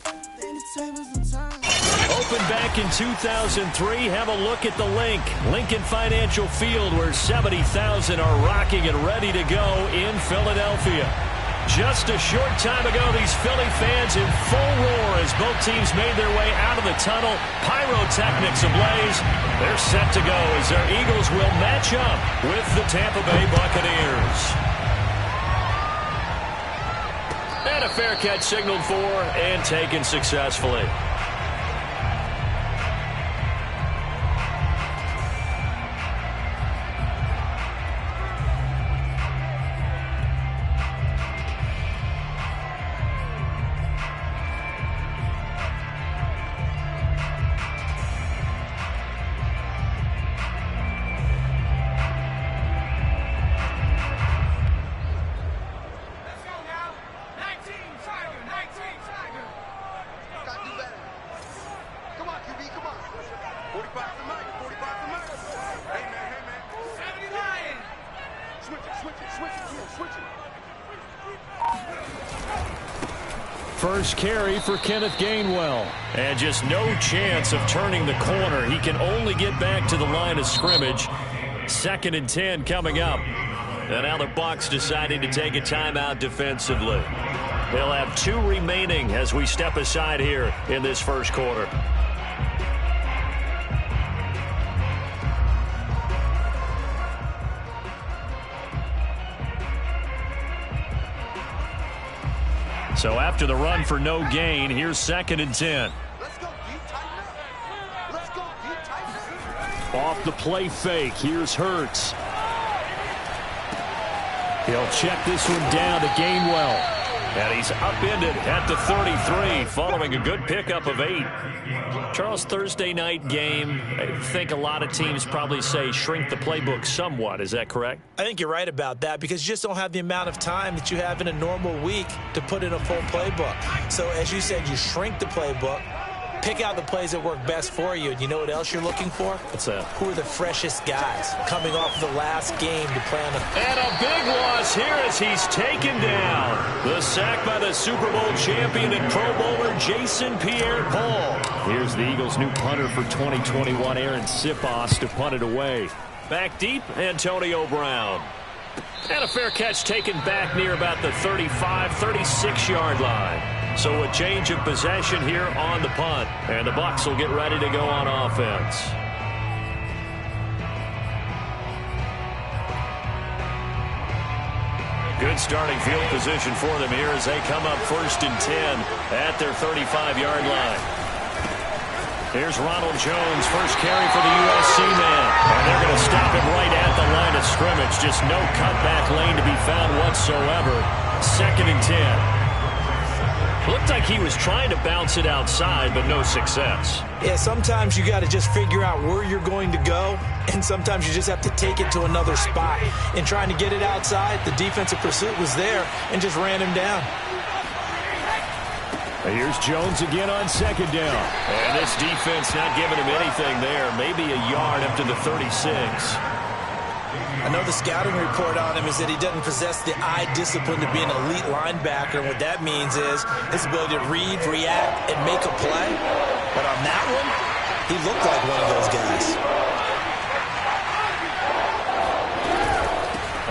Opened back in 2003, have a look at the Link. Lincoln Financial Field, where 70,000 are rocking and ready to go in Philadelphia. Just a short time ago, these Philly fans in full roar as both teams made their way out of the tunnel. Pyrotechnics ablaze. They're set to go as their Eagles will match up with the Tampa Bay Buccaneers. And a fair catch signaled for and taken successfully. First carry for Kenneth Gainwell. And just no chance of turning the corner. He can only get back to the line of scrimmage. 2nd and 10 coming up. And now the Bucs deciding to take a timeout defensively. They'll have 2 remaining as we step aside here in this first quarter. So after the run for no gain, here's 2nd and 10. Off the play fake, here's Hurts. He'll check this one down to Gainwell. And he's upended at the 33 following a good pickup of 8. Charles, Thursday night game, I think a lot of teams probably say shrink the playbook somewhat. Is that correct? I think you're right about that because you just don't have the amount of time that you have in a normal week to put in a full playbook. So as you said, you shrink the playbook, pick out the plays that work best for you. And you know what else you're looking for? What's that? Who are the freshest guys coming off the last game to play on the... And a big loss here as he's taken down. The sack by the Super Bowl champion and Pro Bowler Jason Pierre-Paul. Here's the Eagles' new punter for 2021, Aaron Siposs, to punt it away. Back deep, Antonio Brown. And a fair catch taken back near about the 35, 36-yard line. So a change of possession here on the punt. And the Bucs will get ready to go on offense. Good starting field position for them here as they come up 1st and 10 at their 35-yard line. Here's Ronald Jones, first carry for the USC man. And they're going to stop him right at the line of scrimmage. Just no cutback lane to be found whatsoever. 2nd and 10. Looked like he was trying to bounce it outside, but no success. Yeah, sometimes you got to just figure out where you're going to go, and sometimes you just have to take it to another spot. In trying to get it outside, the defensive pursuit was there and just ran him down. Here's Jones again on 2nd down. And this defense not giving him anything there. Maybe a yard up to the 36. I know the scouting report on him is that he doesn't possess the eye discipline to be an elite linebacker. And what that means is his ability to read, react, and make a play. But on that one, he looked like one of those guys.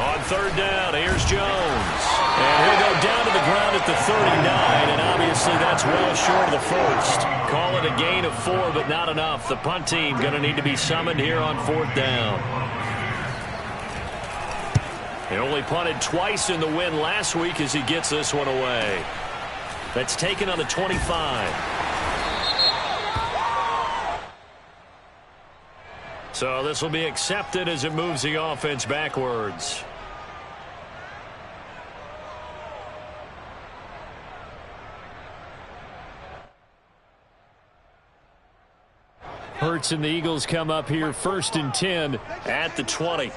On 3rd down, here's Jones. And he'll go down to the ground at the 39, and obviously that's well short of the first. Call it a gain of 4, but not enough. The punt team going to need to be summoned here on 4th down. He only punted twice in the win last week as he gets this one away. That's taken on the 25. So this will be accepted as it moves the offense backwards. Hurts and the Eagles come up here 1st and 10 at the 20.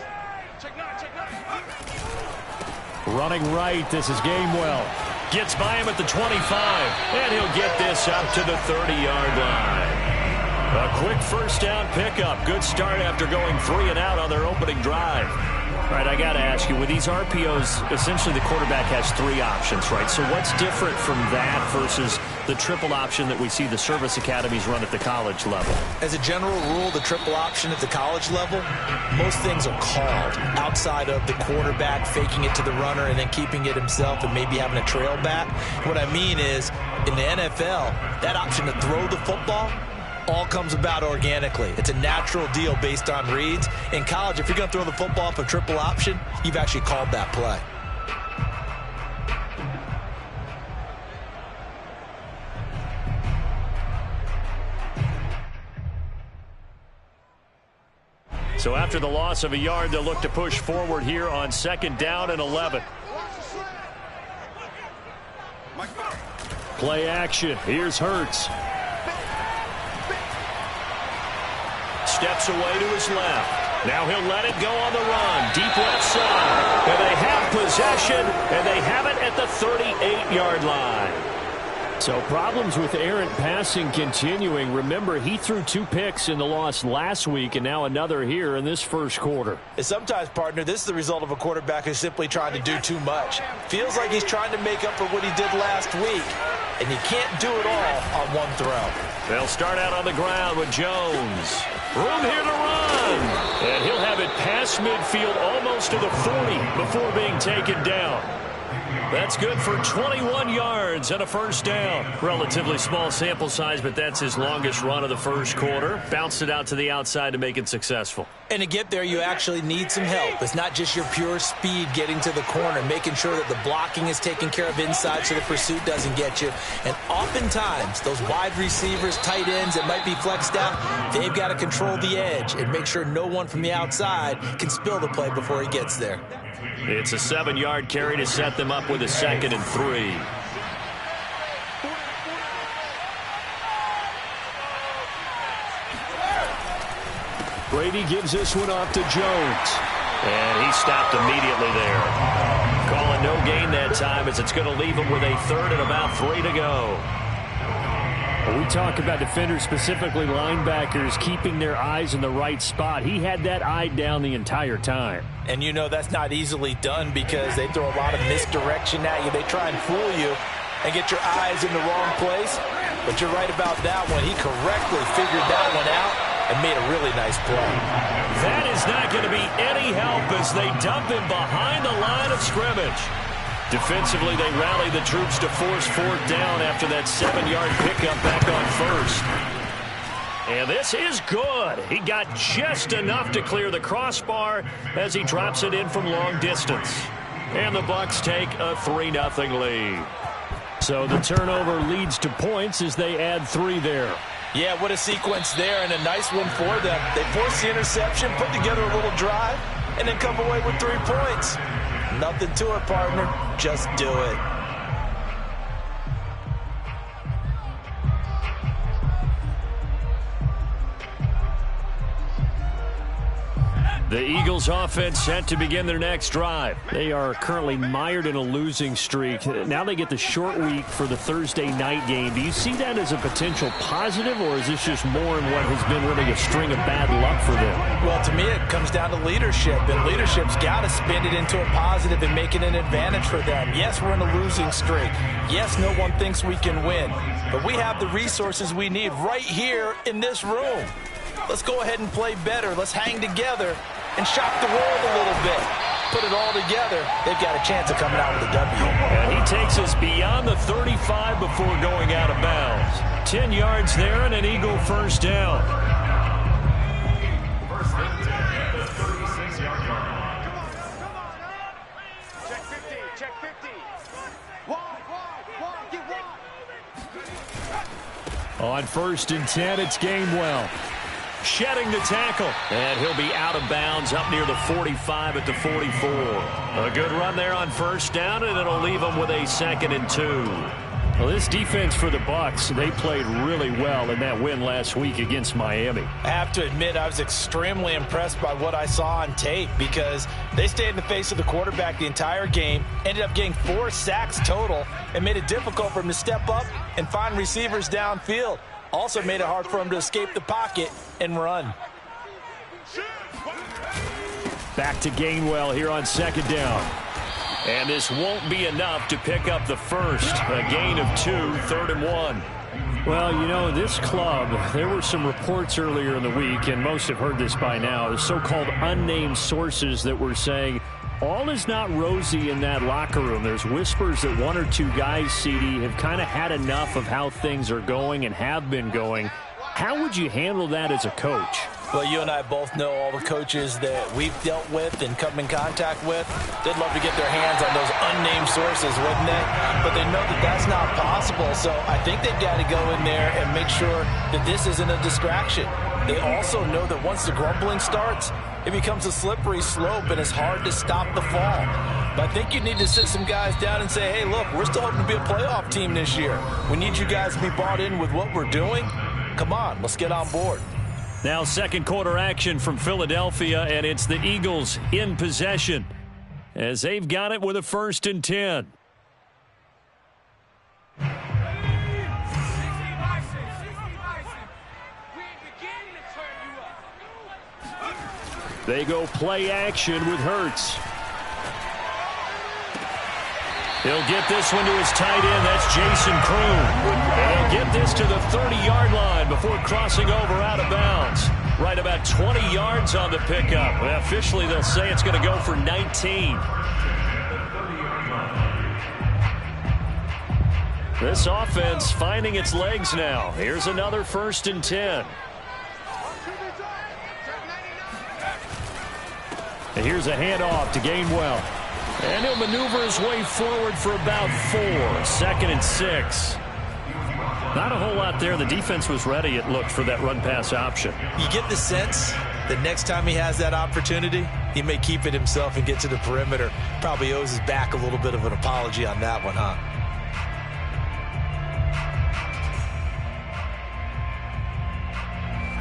Running right, this is Gainwell. Gets by him at the 25, and he'll get this up to the 30-yard line. A quick 1st down pickup. Good start after going 3 and out on their opening drive. All right, I got to ask you, with these RPOs, essentially the quarterback has 3 options, right? So what's different from that versus the triple option that we see the service academies run at the college level? As a general rule, the triple option at the college level, most things are called outside of the quarterback faking it to the runner and then keeping it himself and maybe having a trail back. What I mean is, in the NFL, that option to throw the football all comes about organically. It's a natural deal based on reads. In college, if you're going to throw the football for triple option, you've actually called that play. So after the loss of a yard, they'll look to push forward here on 2nd down and 11. Play action. Here's Hurts. Steps away to his left. Now he'll let it go on the run. Deep left side. And they have possession, and they have it at the 38-yard line. So problems with errant passing continuing. Remember, he threw 2 picks in the loss last week, and now another here in this first quarter. And sometimes, partner, this is the result of a quarterback who's simply trying to do too much. Feels like he's trying to make up for what he did last week, and he can't do it all on one throw. They'll start out on the ground with Jones. Room here to run. And he'll have it past midfield almost to the 40 before being taken down. That's good for 21 yards and a first down. Relatively small sample size, but that's his longest run of the first quarter. Bounced it out to the outside to make it successful. And to get there, you actually need some help. It's not just your pure speed getting to the corner, making sure that the blocking is taken care of inside so the pursuit doesn't get you. And oftentimes, those wide receivers, tight ends that might be flexed out, they've got to control the edge and make sure no one from the outside can spill the play before he gets there. It's a 7-yard carry to set them up with a 2nd and 3. Brady gives this one off to Jones. And he stopped immediately there. Calling no gain that time as it's going to leave him with a 3rd and about 3 to go. We talk about defenders, specifically linebackers, keeping their eyes in the right spot. He had that eye down the entire time. And you know that's not easily done because they throw a lot of misdirection at you. They try and fool you and get your eyes in the wrong place. But you're right about that one. He correctly figured that one out and made a really nice play. That is not going to be any help as they dump him behind the line of scrimmage. Defensively, they rally the troops to force 4th down after that 7-yard pickup back on 1st. And this is good. He got just enough to clear the crossbar as he drops it in from long distance. And the Bucs take a 3-0 lead. So the turnover leads to points as they add 3 there. Yeah, what a sequence there, and a nice one for them. They force the interception, put together a little drive, and then come away with 3 points. Nothing to it, partner. Just do it. The Eagles offense set to begin their next drive. They are currently mired in a losing streak. Now they get the short week for the Thursday night game. Do you see that as a potential positive, or is this just more in what has been really a string of bad luck for them? Well, to me, it comes down to leadership, and leadership's got to spin it into a positive and make it an advantage for them. Yes, we're in a losing streak. Yes, no one thinks we can win, but we have the resources we need right here in this room. Let's go ahead and play better. Let's hang together and shock the world a little bit. Put it all together, they've got a chance of coming out with a W. And he takes us beyond the 35 before going out of bounds. 10 yards there and an Eagle first down. Check 50, check 50. Wide, get wide. On 1st and 10, it's Gainwell. Shedding the tackle, and he'll be out of bounds up near the 45 at the 44. A good run there on 1st down, and it'll leave him with a 2nd and 2. Well, this defense for the Bucs, they played really well in that win last week against Miami. I have to admit, I was extremely impressed by what I saw on tape because they stayed in the face of the quarterback the entire game, ended up getting 4 sacks total, and made it difficult for him to step up and find receivers downfield. Also made it hard for him to escape the pocket and run. Back to Gainwell here on 2nd down. And this won't be enough to pick up the first. A gain of 2, 3rd and 1. Well, you know, this club, there were some reports earlier in the week, and most have heard this by now, the so-called unnamed sources that were saying all is not rosy in that locker room. There's whispers that 1 or 2 guys, CD, have kind of had enough of how things are going and have been going. How would you handle that as a coach? Well, you and I both know all the coaches that we've dealt with and come in contact with. They'd love to get their hands on those unnamed sources, wouldn't they? But they know that that's not possible, so I think they've got to go in there and make sure that this isn't a distraction. They also know that once the grumbling starts, it becomes a slippery slope and it's hard to stop the fall. But I think you need to sit some guys down and say, hey, look, we're still hoping to be a playoff team this year. We need you guys to be bought in with what we're doing. Come on, let's get on board. Now second quarter action from Philadelphia, and it's the Eagles in possession as they've got it with a 1st and 10. They go play action with Hurts. He'll get this one to his tight end. That's Jason Kroon. And he'll get this to the 30-yard line before crossing over out of bounds. Right about 20 yards on the pickup. Well, officially, they'll say it's going to go for 19. This offense finding its legs now. Here's another 1st and 10. And here's a handoff to Gainwell. And he'll maneuver his way forward for about 4. 2nd and 6. Not a whole lot there. The defense was ready, it looked, for that run-pass option. You get the sense that next time he has that opportunity, he may keep it himself and get to the perimeter. Probably owes his back a little bit of an apology on that one, huh?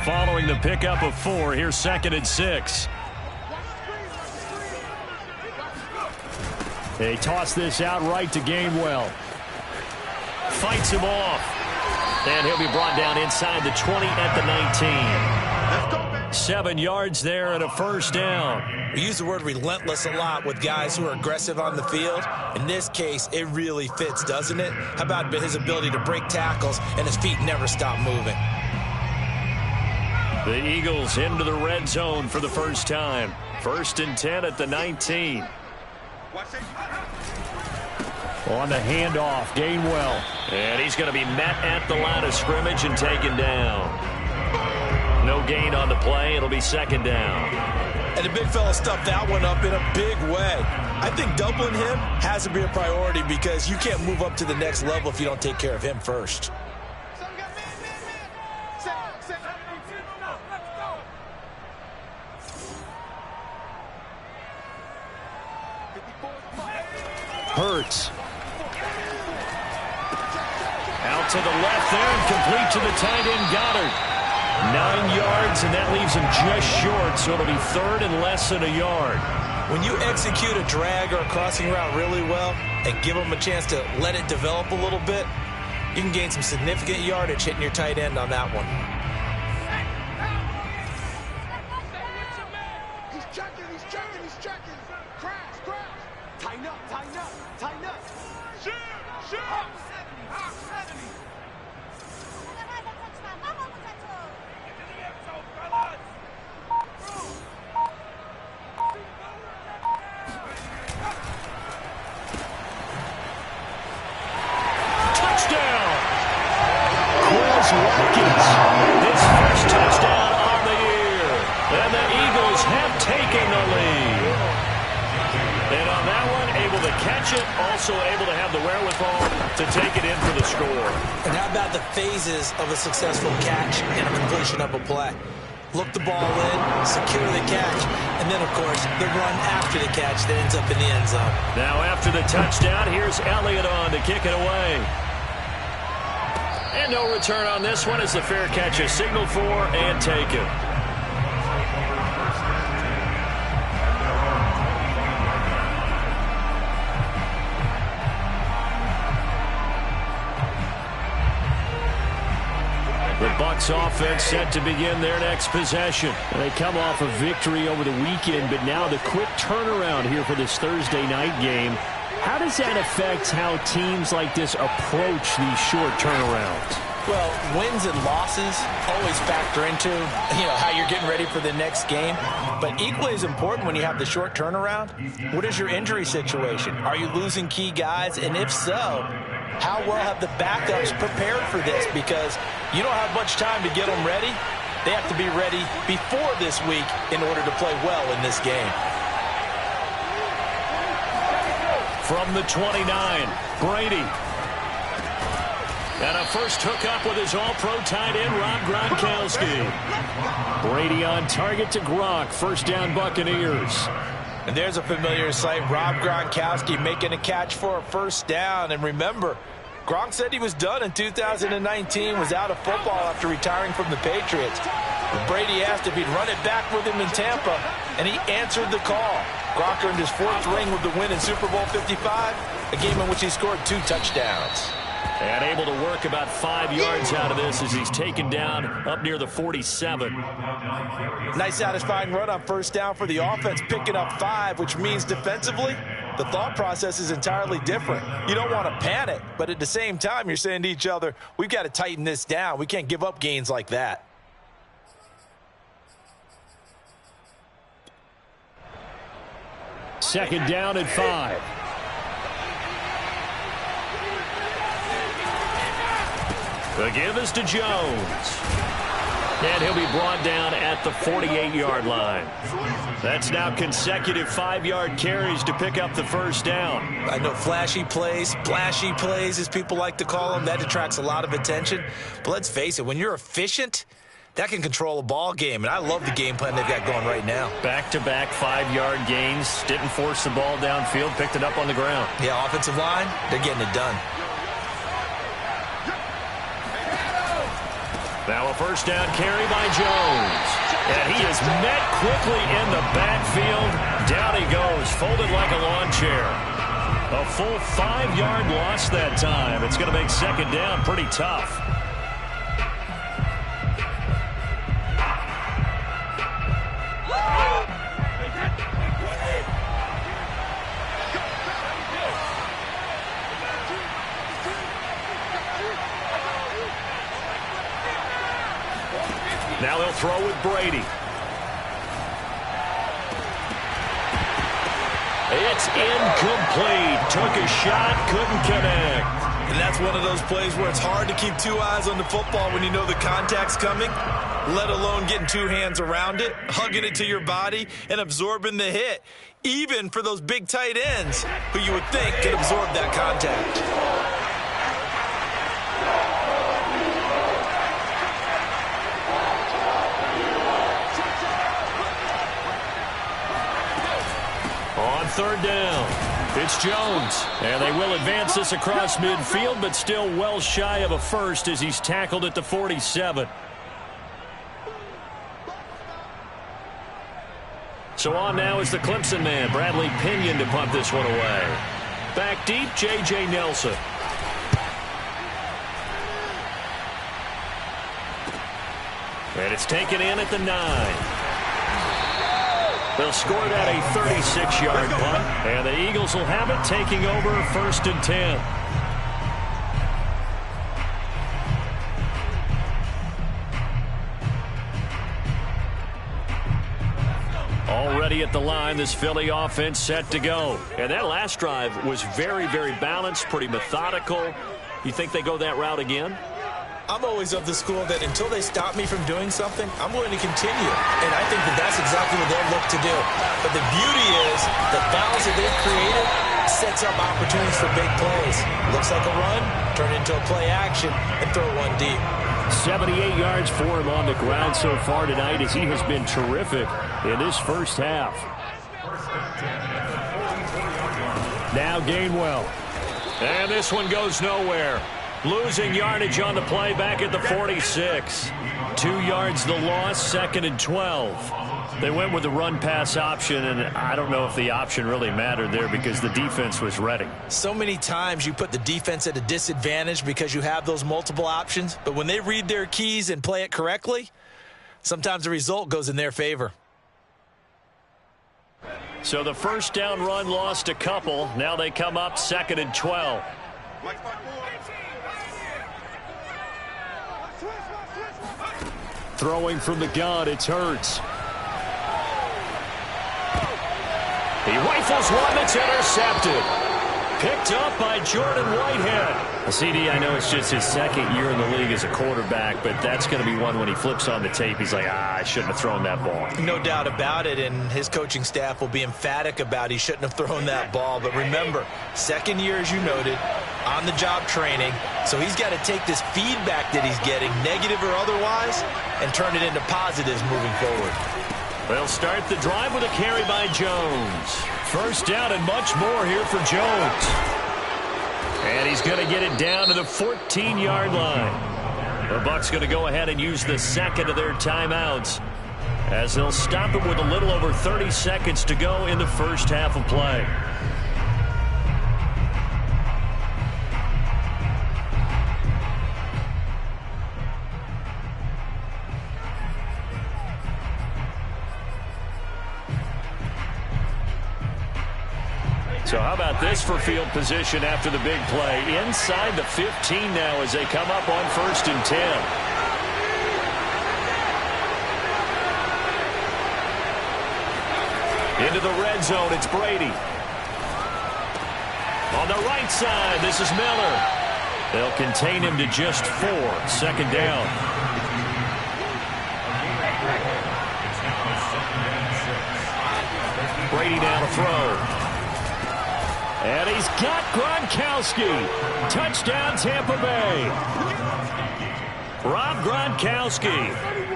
Following the pickup of 4, here's 2nd and 6. They toss this out right to Gainwell. Fights him off. And he'll be brought down inside the 20 at the 19. 7 yards there and a 1st down. We use the word relentless a lot with guys who are aggressive on the field. In this case, it really fits, doesn't it? How about his ability to break tackles and his feet never stop moving? The Eagles into the red zone for the first time. 1st and 10 at the 19. On the handoff, Gainwell. And he's going to be met at the line of scrimmage and taken down. No gain on the play. It'll be 2nd down. And the big fella stuffed that one up in a big way. I think doubling him has to be a priority because you can't move up to the next level if you don't take care of him first. Hurts. Out to the left there and complete to the tight end Goddard. 9 yards, and that leaves him just short, so it'll be 3rd and less than a yard. When you execute a drag or a crossing route really well and give them a chance to let it develop a little bit, you can gain some significant yardage hitting your tight end on that one. He's checking. Crash. Tighten up. Shoot. Touchdown! Quez Watkins. His first touchdown on the year. And the Eagles have taken the lead. And on that one, able to catch it, also able to have the wherewithal to take it in for the score. And how about the phases of a successful catch and a completion of a play? Look the ball in, secure the catch, and then, of course, the run after the catch that ends up in the end zone. Now after the touchdown, here's Elliott on to kick it away. And no return on this one as the fair catch is signaled for and taken. The Bucs offense set to begin their next possession. They come off a victory over the weekend, but now the quick turnaround here for this Thursday night game. How does that affect how teams like this approach these short turnarounds? Well, wins and losses always factor into, how you're getting ready for the next game. But equally as important when you have the short turnaround, what is your injury situation? Are you losing key guys? And if so, how well have the backups prepared for this? Because you don't have much time to get them ready. They have to be ready before this week in order to play well in this game. From the 29, Brady. And a first hookup with his all-pro tight end, Rob Gronkowski. Brady on target to Gronk. First down, Buccaneers. And there's a familiar sight. Rob Gronkowski making a catch for a first down. And remember, Gronk said he was done in 2019, was out of football after retiring from the Patriots. But Brady asked if he'd run it back with him in Tampa, and he answered the call. Gronk earned his 4th ring with the win in Super Bowl 55, a game in which he scored 2 touchdowns. And able to work about 5 yards out of this as he's taken down up near the 47. Nice satisfying run on first down for the offense, picking up 5, which means defensively, the thought process is entirely different. You don't want to panic, but at the same time, you're saying to each other, we've got to tighten this down. We can't give up gains like that. Second down and 5. The give is to Jones. And he'll be brought down at the 48-yard line. That's now consecutive 5-yard carries to pick up the first down. I know flashy plays, splashy plays, as people like to call them, that attracts a lot of attention. But let's face it, when you're efficient, that can control a ball game. And I love the game plan they've got going right now. Back-to-back 5-yard gains. Didn't force the ball downfield. Picked it up on the ground. Yeah, offensive line, they're getting it done. Now a first down carry by Jones. And he is met quickly in the backfield. Down he goes, folded like a lawn chair. A full 5-yard loss that time. It's going to make second down pretty tough. Now they'll throw with Brady. It's incomplete. Took a shot, couldn't connect. And that's one of those plays where it's hard to keep 2 eyes on the football when you know the contact's coming, let alone getting 2 hands around it, hugging it to your body, and absorbing the hit, even for those big tight ends who you would think could absorb that contact. Third down. It's Jones. And they will advance this across midfield, but still well shy of a first as he's tackled at the 47. So on now is the Clemson man, Bradley Pinion, to punt this one away. Back deep, J.J. Nelson. And it's taken in at the 9. They'll score that a 36-yard punt, and the Eagles will have it, taking over 1st and 10. Already at the line, this Philly offense set to go. And that last drive was very, very balanced, pretty methodical. You think they go that route again? I'm always of the school that until they stop me from doing something, I'm going to continue. And I think that that's exactly what they'll look to do. But the beauty is the balance that they've created sets up opportunities for big plays. Looks like a run, turn into a play action, and throw one deep. 78 yards for him on the ground so far tonight as he has been terrific in this first half. Now Gainwell. And this one goes nowhere. Losing yardage on the play back at the 46. 2 yards the loss, 2nd and 12. They went with the run-pass option, and I don't know if the option really mattered there because the defense was ready. So many times you put the defense at a disadvantage because you have those multiple options, but when they read their keys and play it correctly, sometimes the result goes in their favor. So the first down run lost a couple. Now they come up 2nd and 12. Throwing from the gun, it's Hurts. He rifles one that's intercepted. Picked up by Jordan Whitehead. CD, I know it's just his 2nd year in the league as a quarterback, but that's going to be one when he flips on the tape, he's like, I shouldn't have thrown that ball. No doubt about it, and his coaching staff will be emphatic about he shouldn't have thrown that ball. But remember, 2nd year, as you noted, on-the-job training, so he's got to take this feedback that he's getting, negative or otherwise, and turn it into positives moving forward. They'll start the drive with a carry by Jones. First down and much more here for Jones. And he's going to get it down to the 14-yard line. The Bucs going to go ahead and use the 2nd of their timeouts as they'll stop it with a little over 30 seconds to go in the first half of play. So how about this for field position after the big play? Inside the 15 now as they come up on 1st and 10. Into the red zone, it's Brady. On the right side, this is Miller. They'll contain him to just 4. 2nd down. Brady now to throw. And he's got Gronkowski. Touchdown, Tampa Bay. Rob Gronkowski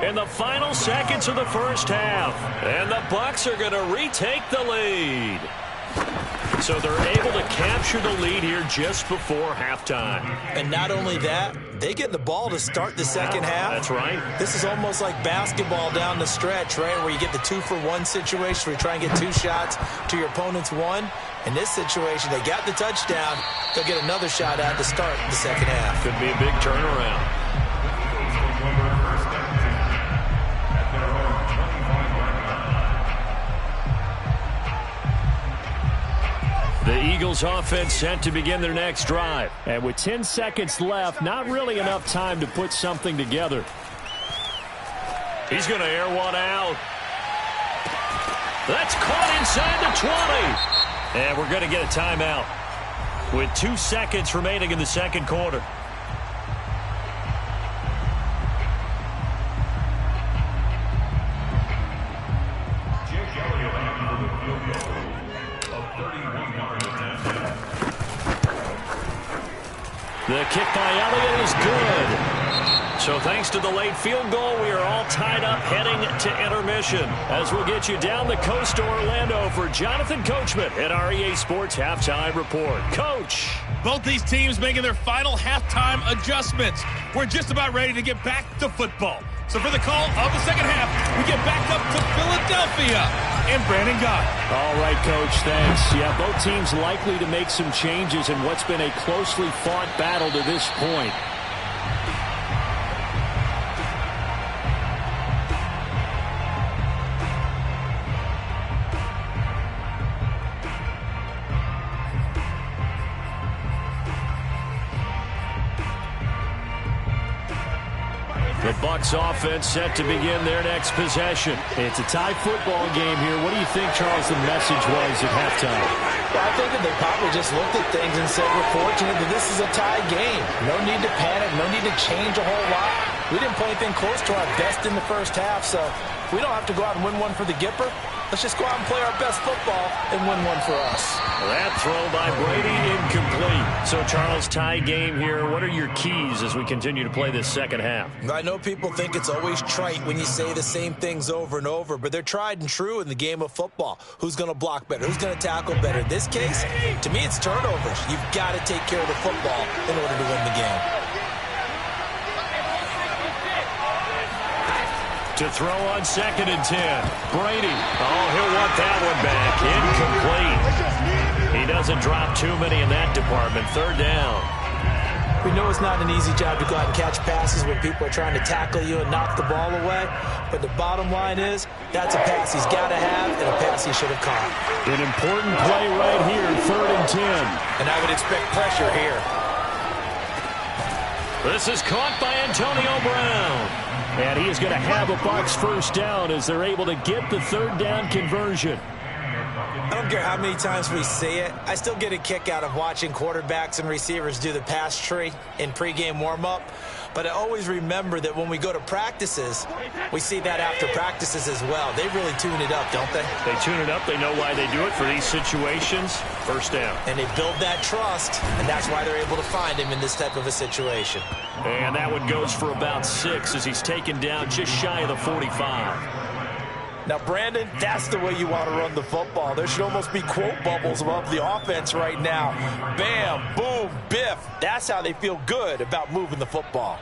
in the final seconds of the first half. And the Bucs are going to retake the lead. So they're able to capture the lead here just before halftime. And not only that, they get the ball to start the second half. That's right. This is almost like basketball down the stretch, right, where you get the 2-for-1 situation where you try and get 2 shots to your opponent's 1. In this situation, they got the touchdown. They'll get another shot out to start the second half. Could be a big turnaround. The Eagles offense set to begin their next drive. And with 10 seconds left, not really enough time to put something together. He's going to air one out. That's caught inside the 20. And we're going to get a timeout with 2 seconds remaining in the second quarter. The kick by Elliott is good. So thanks to the late field goal, we are all tied up heading to intermission. As we'll get you down the coast to Orlando for Jonathan Coachman at our EA Sports Halftime Report. Coach. Both these teams making their final halftime adjustments. We're just about ready to get back to football. So for the call of the second half, we get back up to Philadelphia and Brandon Gott. All right, Coach, thanks. Yeah, both teams likely to make some changes in what's been a closely fought battle to this point. The Bucs offense set to begin their next possession. It's a tie football game here. What do you think, Charles, the message was at halftime? Well, I think that they probably just looked at things and said, we're fortunate that this is a tie game. No need to panic. No need to change a whole lot. We didn't play anything close to our best in the first half, so we don't have to go out and win one for the Gipper. Let's just go out and play our best football and win one for us. That throw by Brady incomplete. So, Charles, tie game here. What are your keys as we continue to play this second half? I know people think it's always trite when you say the same things over and over, but they're tried and true in the game of football. Who's going to block better? Who's going to tackle better? In this case, to me, it's turnovers. You've got to take care of the football in order to win the game. To throw on 2nd and 10. Brady. Oh, he'll want that one back. Incomplete. He doesn't drop too many in that department. 3rd down. We know it's not an easy job to go out and catch passes when people are trying to tackle you and knock the ball away. But the bottom line is, that's a pass he's got to have and a pass he should have caught. An important play right here, 3rd and 10. And I would expect pressure here. This is caught by Antonio Brown. And he is going to have a Bucs first down as they're able to get the 3rd down conversion. I don't care how many times we see it. I still get a kick out of watching quarterbacks and receivers do the pass tree in pregame warm-up. But I always remember that when we go to practices, we see that after practices as well. They really tune it up, don't they? They tune it up. They know why they do it for these situations. First down. And they build that trust, and that's why they're able to find him in this type of a situation. And that one goes for about 6 as he's taken down just shy of the 45. Now, Brandon, that's the way you want to run the football. There should almost be quote bubbles above the offense right now. Bam, boom, biff. That's how they feel good about moving the football.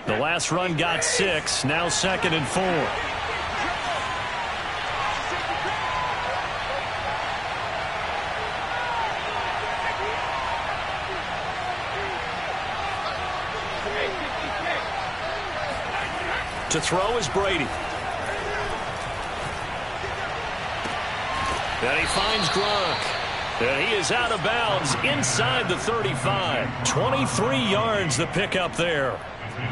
The last run got 6. Now 2nd and 4. To throw is Brady. And he finds Gronk. And he is out of bounds inside the 35. 23 yards the pickup there.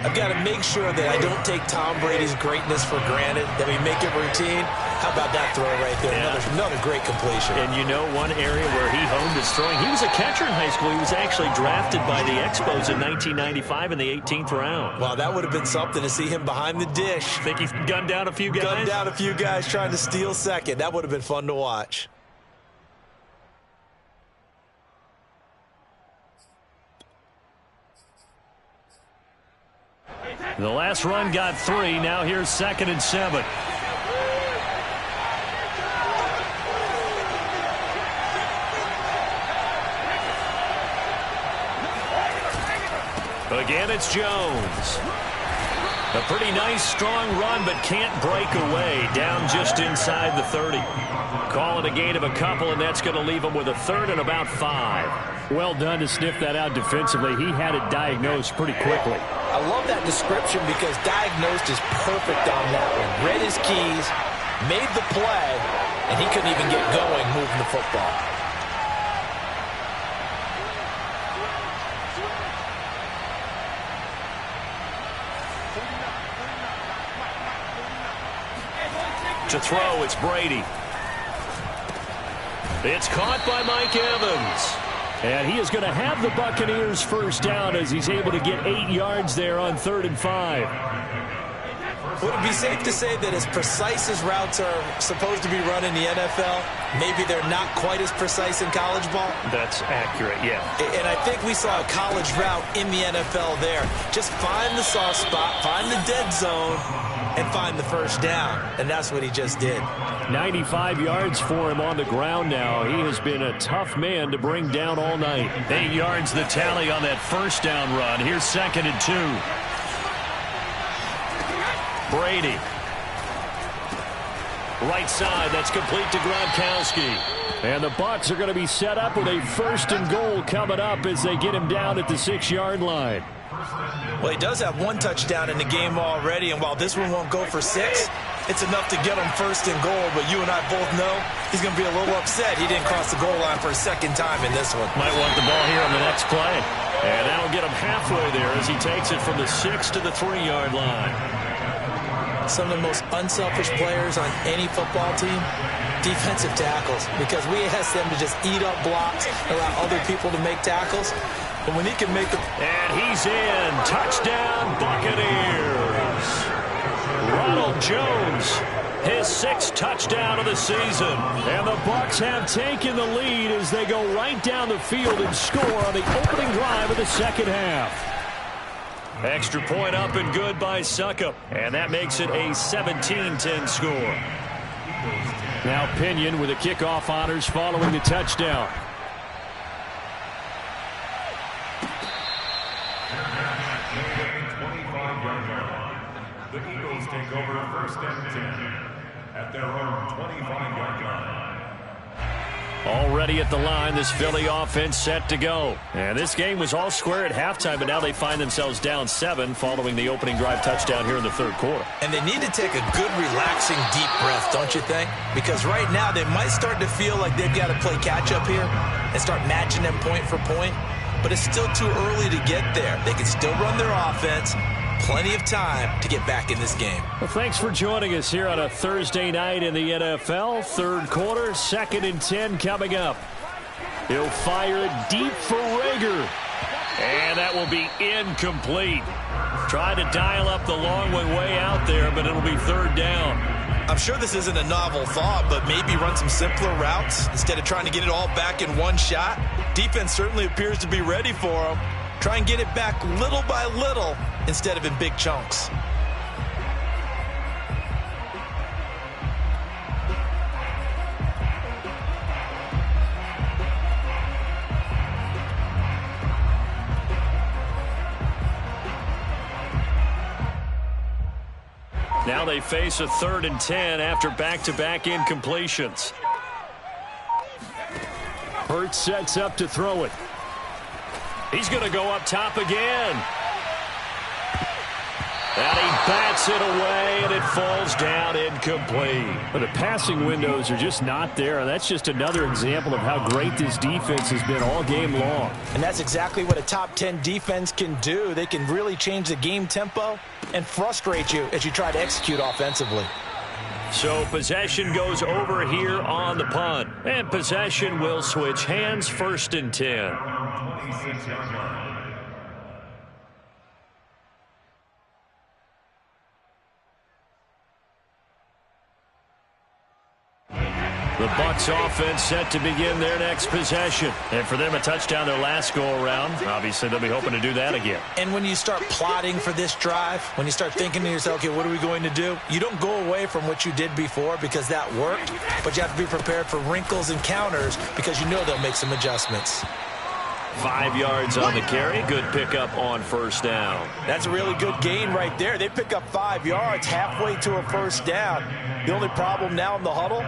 I've got to make sure that I don't take Tom Brady's greatness for granted, that we make it routine. How about that throw right there? Yeah. Another great completion. And you know one area where he honed his throwing? He was a catcher in high school. He was actually drafted by the Expos in 1995 in the 18th round. Wow, that would have been something to see him behind the dish. Think he gunned down a few guys? Gunned down a few guys trying to steal second. That would have been fun to watch. The last run got 3. Now here's 2nd and 7. Again, it's Jones. A pretty nice, strong run, but can't break away. Down just inside the 30. Call it a gain of a couple, and that's going to leave him with a 3rd and about 5. Well done to sniff that out defensively. He had it diagnosed pretty quickly. I love that description because diagnosed is perfect on that one. Read his keys, made the play, and he couldn't even get going moving the football. To throw, it's Brady. It's caught by Mike Evans. And he is going to have the Buccaneers first down as he's able to get 8 yards there on 3rd and 5. Would it be safe to say that as precise as routes are supposed to be run in the NFL, maybe they're not quite as precise in college ball? That's accurate, yeah. And I think we saw a college route in the NFL there. Just find the soft spot, find the dead zone, and find the first down. And that's what he just did. 95 yards for him on the ground now. He has been a tough man to bring down all night. 8 yards the tally on that first down run. Here's 2nd and 2. Brady. Right side, that's complete to Gronkowski. And the Bucs are going to be set up with a 1st and goal coming up as they get him down at the 6-yard line. Well, he does have 1 touchdown in the game already, and while this one won't go for 6, it's enough to get him 1st and goal. But you and I both know he's going to be a little upset he didn't cross the goal line for a 2nd time in this one. Might want the ball here on the next play. And that'll get him halfway there as he takes it from the 6 to the 3-yard line. Some of the most unselfish players on any football team, defensive tackles, because we ask them to just eat up blocks, allow other people to make tackles. But when he can make them... And he's in. Touchdown, Buccaneers. Ronald Jones, his 6th touchdown of the season. And the Bucs have taken the lead as they go right down the field and score on the opening drive of the 2nd half. Extra point up and good by Succop. And that makes it a 17-10 score. Now Pinion with the kickoff honors following the touchdown. The Eagles take over 1st and 10 at their own 25-yard line. Already at the line, this Philly offense set to go. And this game was all square at halftime, but now they find themselves down 7 following the opening drive touchdown here in the third quarter. And they need to take a good, relaxing, deep breath, don't you think? Because right now they might start to feel like they've got to play catch-up here and start matching them point for point. But it's still too early to get there. They can still run their offense. Plenty of time to get back in this game. Well, thanks for joining us here on a Thursday night in the NFL. Third quarter, 2nd and 10 coming up. He'll fire it deep for Reagor. And that will be incomplete. Trying to dial up the long way out there, but it'll be third down. I'm sure this isn't a novel thought, but maybe run some simpler routes instead of trying to get it all back in one shot. Defense certainly appears to be ready for them. Try and get it back little by little instead of in big chunks. Now they face a 3rd and 10 after back-to-back incompletions. Hurts sets up to throw it. He's going to go up top again. And he bats it away, and it falls down incomplete. But the passing windows are just not there. That's just another example of how great this defense has been all game long. And that's exactly what a top 10 defense can do. They can really change the game tempo and frustrate you as you try to execute offensively. So possession goes over here on the punt. And possession will switch hands, 1st and 10. 26-yard line. The Bucs offense set to begin their next possession. And for them, a touchdown their last go-around. Obviously, they'll be hoping to do that again. And when you start plotting for this drive, when you start thinking to yourself, okay, what are we going to do? You don't go away from what you did before because that worked, but you have to be prepared for wrinkles and counters because you know they'll make some adjustments. 5 yards on the carry. Good pickup on 1st down. That's a really good gain right there. They pick up 5 yards halfway to a 1st down. The only problem now in the huddle,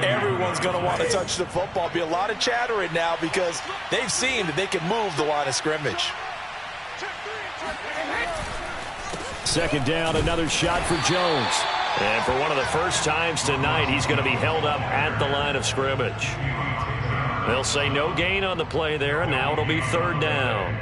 everyone's going to want to touch the football. Be a lot of chattering now because they've seen that they can move the line of scrimmage. 2nd down, another shot for Jones. And for one of the first times tonight, he's going to be held up at the line of scrimmage. They'll say no gain on the play there, and now it'll be 3rd down.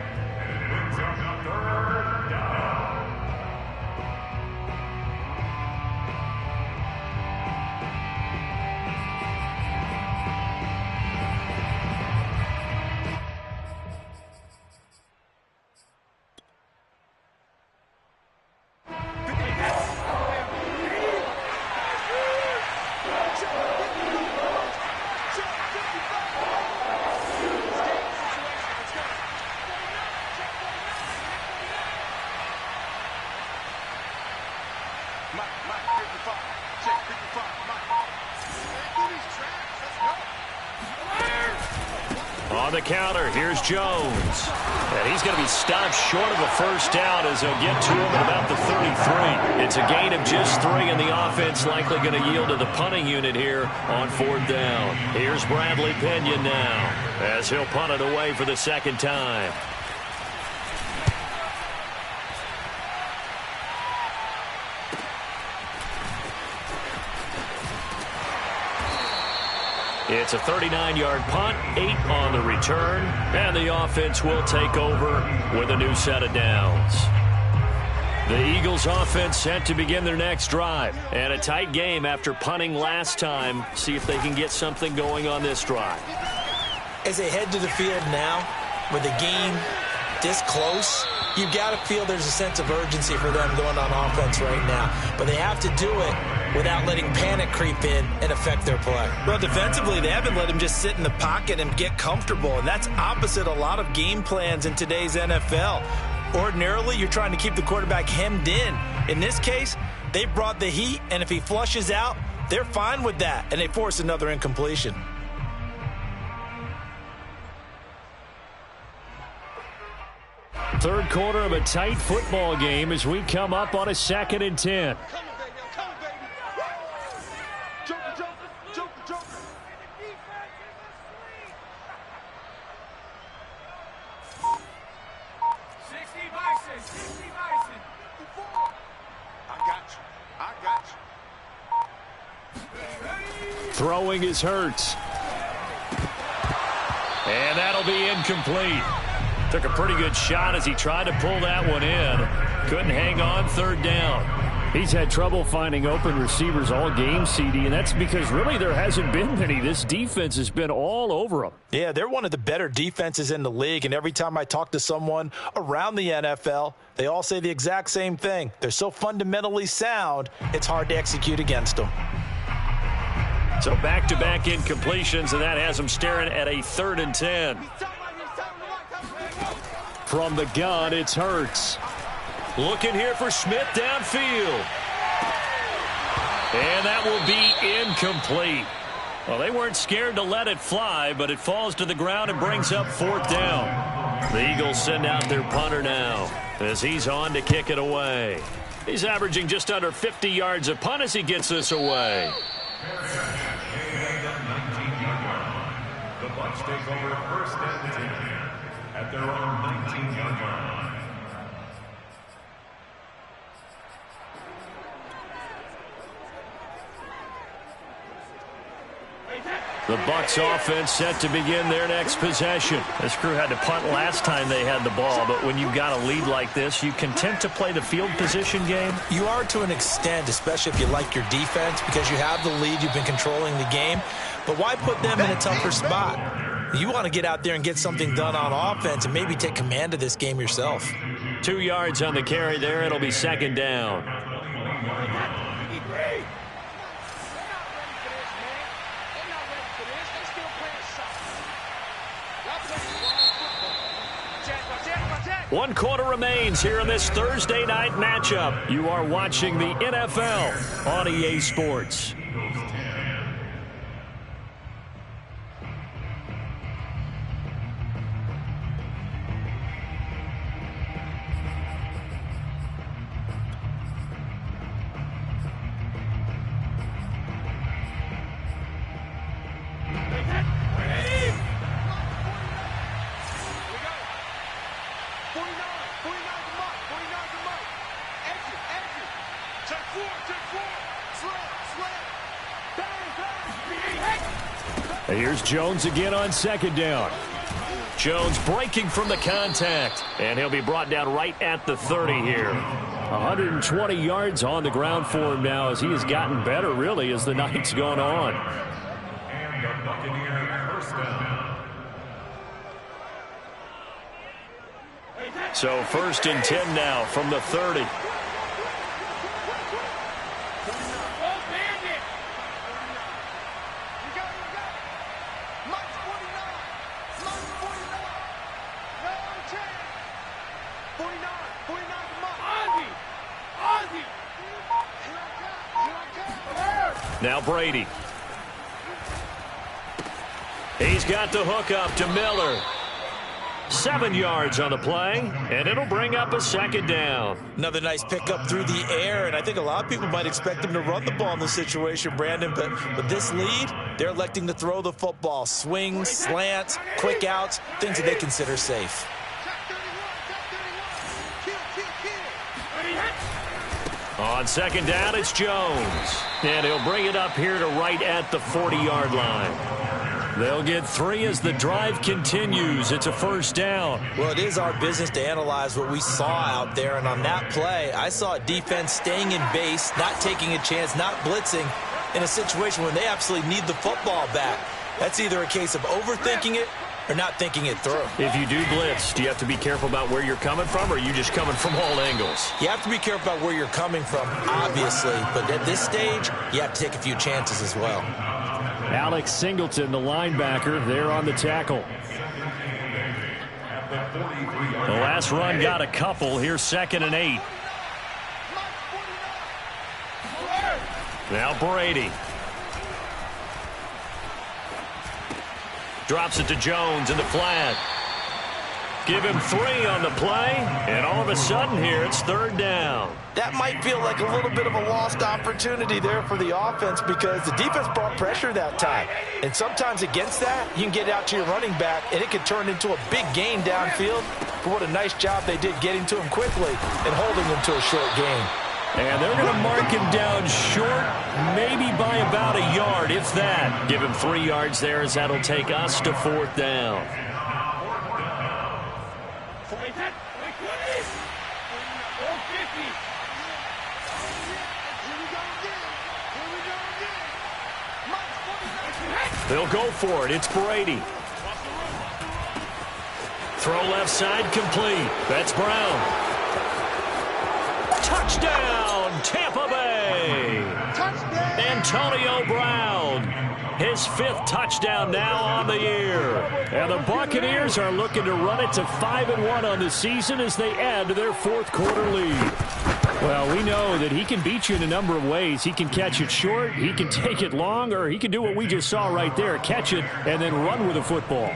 On the counter, here's Jones. And he's going to be stopped short of a 1st down as they'll get to him at about the 33. It's a gain of just 3, and the offense likely going to yield to the punting unit here on 4th down. Here's Bradley Pinion now as he'll punt it away for the 2nd time. It's a 39-yard punt, 8 on the return, and the offense will take over with a new set of downs. The Eagles offense set to begin their next drive, and a tight game after punting last time. See if they can get something going on this drive. As they head to the field now, with the game this close, you've got to feel there's a sense of urgency for them going on offense right now. But they have to do it without letting panic creep in and affect their play. Well, defensively, they haven't let him just sit in the pocket and get comfortable, and that's opposite a lot of game plans in today's NFL. Ordinarily, you're trying to keep the quarterback hemmed in. In this case, they brought the heat, and if he flushes out, they're fine with that, and they force another incompletion. Third quarter of a tight football game as we come up on a 2nd and 10. Throwing is Hurts. And that'll be incomplete. Took a pretty good shot as he tried to pull that one in. Couldn't hang on, third down. He's had trouble finding open receivers all game, CD, and that's because really there hasn't been many. This defense has been all over them. Yeah, they're one of the better defenses in the league, and every time I talk to someone around the NFL, they all say the exact same thing. They're so fundamentally sound, it's hard to execute against them. So back-to-back incompletions, and that has them staring at a 3rd and 10. From the gun, it's Hurts. Looking here for Smith downfield. And that will be incomplete. Well, they weren't scared to let it fly, but it falls to the ground and brings up 4th down. The Eagles send out their punter now as he's on to kick it away. He's averaging just under 50 yards a punt as he gets this away. The Bucs take over 1st and 10 at their own 19-yard line. The Bucs offense set to begin their next possession. This crew had to punt last time they had the ball, but when you've got a lead like this, you content to play the field position game? You are to an extent, especially if you like your defense, because you have the lead, you've been controlling the game. But why put them in a tougher spot? You want to get out there and get something done on offense and maybe take command of this game yourself. 2 yards on the carry there. It'll be 2nd down. One quarter remains here in this Thursday night matchup. You are watching the NFL on EA Sports. Here's Jones again on 2nd down. Jones breaking from the contact, and he'll be brought down right at the 30 here. 120 yards on the ground for him now as he has gotten better, really, as the night's gone on. And the Buccaneers 1st down. So 1st and 10 now from the 30. Now Brady. He's got the hook up to Miller. 7 yards on the play, and it'll bring up a 2nd down. Another nice pickup through the air, and I think a lot of people might expect him to run the ball in this situation, Brandon, but with this lead, they're electing to throw the football. Swings, slants, quick outs, things that they consider safe. On 2nd down, it's Jones. And he'll bring it up here to right at the 40-yard line. They'll get 3 as the drive continues. It's a 1st down. Well, it is our business to analyze what we saw out there. And on that play, I saw a defense staying in base, not taking a chance, not blitzing in a situation when they absolutely need the football back. That's either a case of overthinking it or not thinking it through. If you do blitz, do you have to be careful about where you're coming from, or are you just coming from all angles? You have to be careful about where you're coming from, obviously. But at this stage, you have to take a few chances as well. Alex Singleton, the linebacker, there on the tackle. The last run got a couple. Here's 2nd and 8. Now Brady. Drops it to Jones in the flat. Give him 3 on the play, and all of a sudden here it's 3rd down. That might feel like a little bit of a lost opportunity there for the offense because the defense brought pressure that time. And sometimes against that, you can get out to your running back, and it could turn into a big gain downfield. But what a nice job they did getting to him quickly and holding him to a short gain. And they're going to mark him down short, maybe by about a yard, if that. Give him 3 yards there, as that'll take us to 4th down. They'll go for it. It's Brady. Throw left side, complete. That's Brown. Touchdown, Tampa Bay. Touchdown. Antonio Brown. His 5th touchdown now on the year. And the Buccaneers are looking to run it to 5-1 on the season as they add to their 4th quarter lead. Well, we know that he can beat you in a number of ways. He can catch it short, he can take it long, or he can do what we just saw right there, catch it and then run with the football.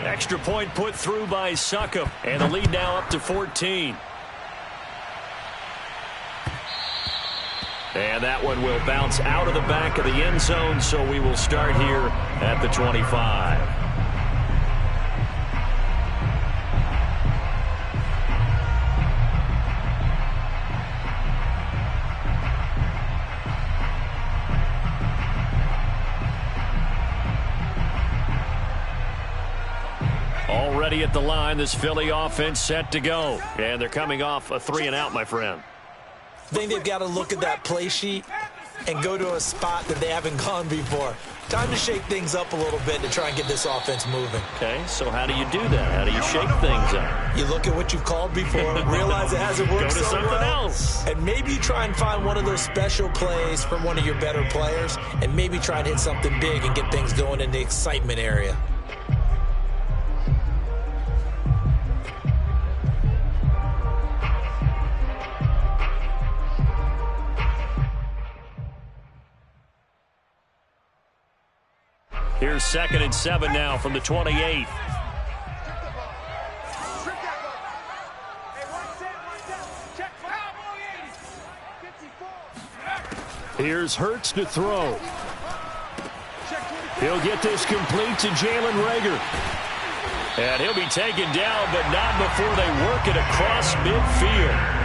Extra point put through by Succop, and the lead now up to 14. And that one will bounce out of the back of the end zone, so we will start here at the 25. Already at the line, this Philly offense set to go. And they're coming off a 3-and-out, my friend. I think they've got to look at that play sheet and go to a spot that they haven't gone before. Time to shake things up a little bit to try and get this offense moving. Okay, so how do you do that? How do you shake things up? You look at what you've called before, realize it hasn't worked go to so something well, else. and maybe try and find one of those special plays from one of your better players, and maybe try and hit something big and get things going in the excitement area. Here's 2nd and 7 now from the 28. Here's Hurts to throw. He'll get this complete to Jalen Reagor. And he'll be taken down, but not before they work it across midfield.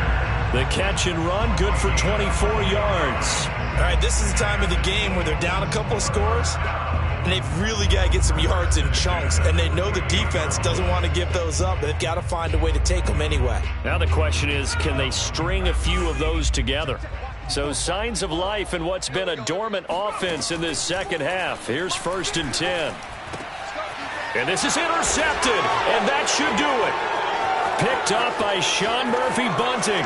The catch and run, good for 24 yards. All right, this is the time of the game where they're down a couple of scores, and they've really got to get some yards in chunks, and they know the defense doesn't want to give those up, but they've got to find a way to take them anyway. Now the question is, can they string a few of those together? So signs of life in what's been a dormant offense in this second half. Here's 1st and 10. And this is intercepted, and that should do it. Picked up by Sean Murphy-Bunting.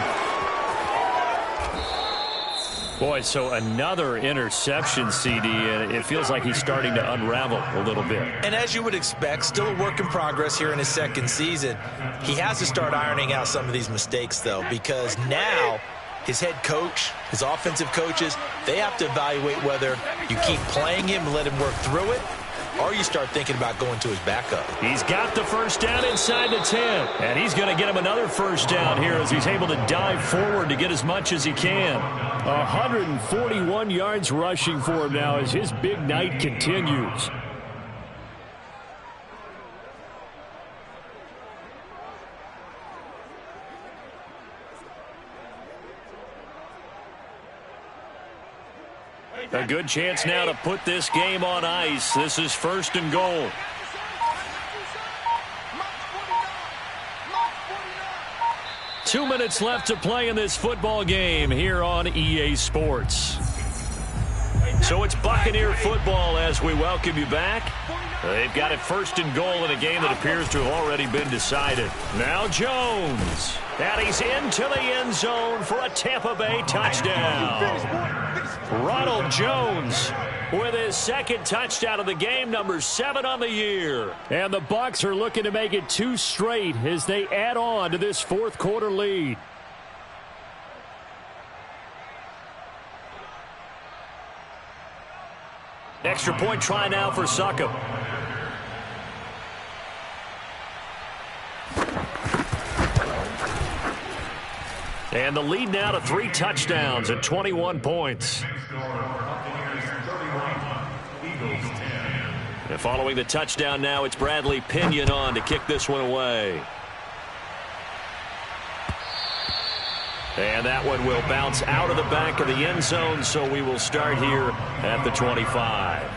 Boy, so another interception, CD, and it feels like he's starting to unravel a little bit. And as you would expect, still a work in progress here in his 2nd season. He has to start ironing out some of these mistakes, though, because now his head coach, his offensive coaches, they have to evaluate whether you keep playing him and let him work through it, or you start thinking about going to his backup. He's got the 1st down inside the 10. And he's going to get him another 1st down here as he's able to dive forward to get as much as he can. 141 yards rushing for him now as his big night continues. A good chance now to put this game on ice. This is 1st and goal. Two minutes left to play in this football game here on EA Sports. So it's Buccaneer football as we welcome you back. They've got it 1st and goal in a game that appears to have already been decided. Now Jones. And he's into the end zone for a Tampa Bay touchdown. Ronald Jones with his 2nd touchdown of the game, number 7 on the year. And the Bucs are looking to make it 2 straight as they add on to this 4th quarter lead. Extra point try now for Succop. And the lead now to 3 touchdowns at 21 points. And following the touchdown now, it's Bradley Pinion on to kick this one away. And that one will bounce out of the back of the end zone, so we will start here at the 25.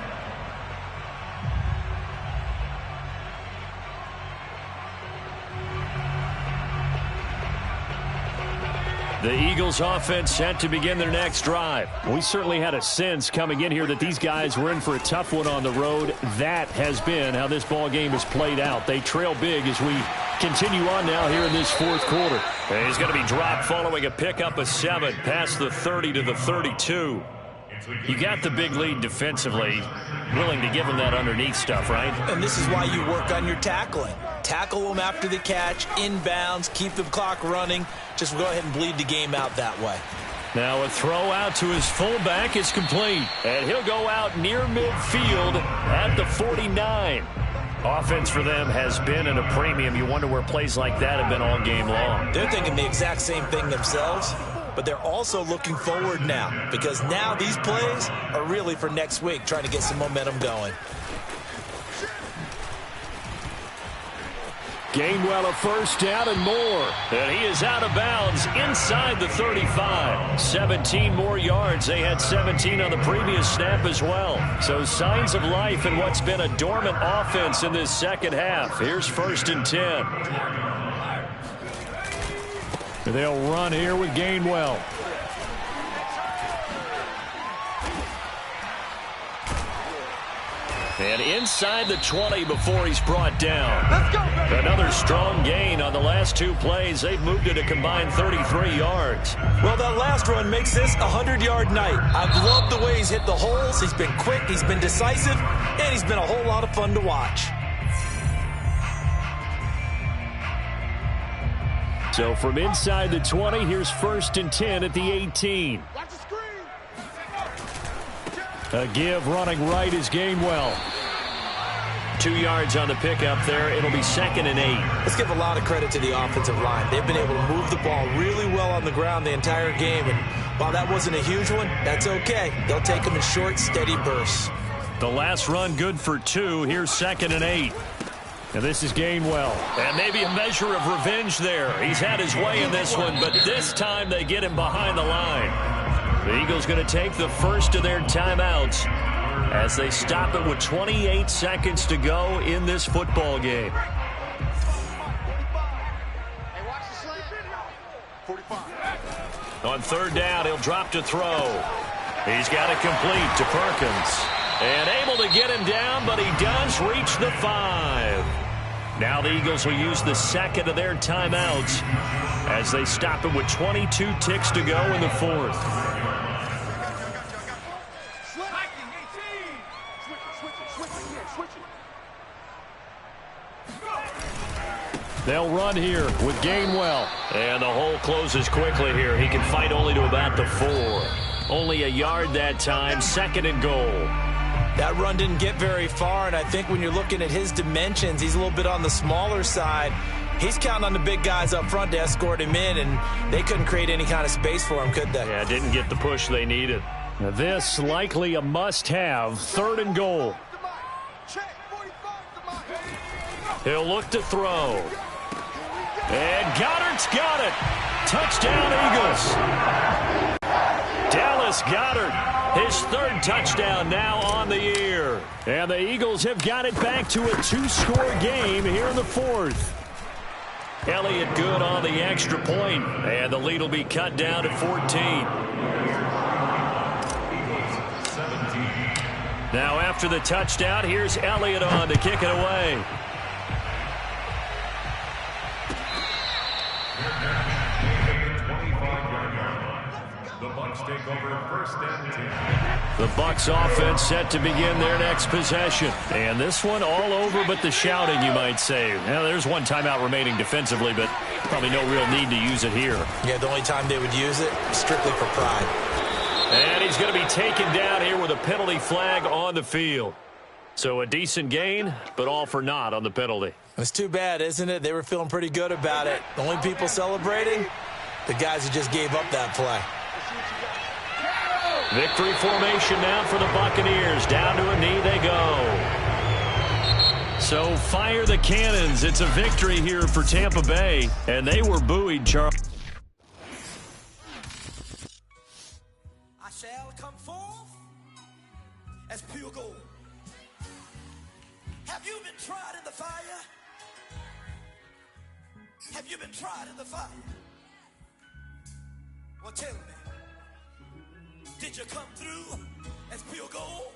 The Eagles offense set to begin their next drive. We certainly had a sense coming in here that these guys were in for a tough one on the road. That has been how this ball game has played out. They trail big as we continue on now here in this fourth quarter. And he's going to be dropped following a pickup of 7 past the 30 to the 32. You got the big lead defensively. Willing to give him that underneath stuff, right? And this is why you work on your tackling. Tackle them after the catch, inbounds, keep the clock running. Just go ahead and bleed the game out that way. Now a throw out to his fullback is complete. And he'll go out near midfield at the 49. Offense for them has been at a premium. You wonder where plays like that have been all game long. They're thinking the exact same thing themselves, but they're also looking forward now because now these plays are really for next week, trying to get some momentum going. Gainwell a first down and more. And he is out of bounds inside the 35. 17 more yards. They had 17 on the previous snap as well. So signs of life in what's been a dormant offense in this second half. Here's 1st and 10. They'll run here with Gainwell. And inside the 20 before he's brought down. Let's go, baby. Another strong gain on the last 2 plays. They've moved it a combined 33 yards. Well, that last run makes this a 100-yard night. I've loved the way he's hit the holes. He's been quick, he's been decisive, and he's been a whole lot of fun to watch. So from inside the 20, here's 1st and 10 at the 18. Watch the screen. A give running right is Gainwell. 2 yards on the pickup there. It'll be 2nd and 8. Let's give a lot of credit to the offensive line. They've been able to move the ball really well on the ground the entire game. And while that wasn't a huge one, that's okay. They'll take them in short, steady bursts. The last run good for 2. Here's 2nd and 8. And this is Gainwell. And maybe a measure of revenge there. He's had his way in this one, but this time they get him behind the line. The Eagles going to take the first of their timeouts as they stop it with 28 seconds to go in this football game. Hey, watch the slant. 45. On 3rd down, he'll drop to throw. He's got it complete to Perkins. And able to get him down, but he does reach the 5. Now the Eagles will use the 2nd of their timeouts as they stop it with 22 ticks to go in the 4th. They'll run here with Gainwell. And the hole closes quickly here. He can fight only to about the 4. Only a yard that time, 2nd and goal. That run didn't get very far, and I think when you're looking at his dimensions, he's a little bit on the smaller side. He's counting on the big guys up front to escort him in, and they couldn't create any kind of space for him, could they? Yeah, didn't get the push they needed. Now this likely a must-have, 3rd and goal. He'll look to throw. And Goddard's got it. Touchdown, Eagles. Dallas Goedert, his 3rd touchdown now on the year. And the Eagles have got it back to a 2-score game here in the 4th. Elliott good on the extra point, and the lead will be cut down to 14. Now after the touchdown, here's Elliott on to kick it away. Take over 1st and 10. The Bucs offense set to begin their next possession. And this one all over but the shouting, you might say. Now, there's one timeout remaining defensively, but probably no real need to use it here. Yeah, the only time they would use it, strictly for pride. And he's going to be taken down here with a penalty flag on the field. So a decent gain, but all for naught on the penalty. It's too bad, isn't it? They were feeling pretty good about it. The only people celebrating, the guys who just gave up that play. Victory formation now for the Buccaneers. Down to a knee they go. So fire the cannons. It's a victory here for Tampa Bay. And they were buoyed, Charles. been tried in the fire? Have you been tried in the fire? Well, tell me, did you come through as pure gold?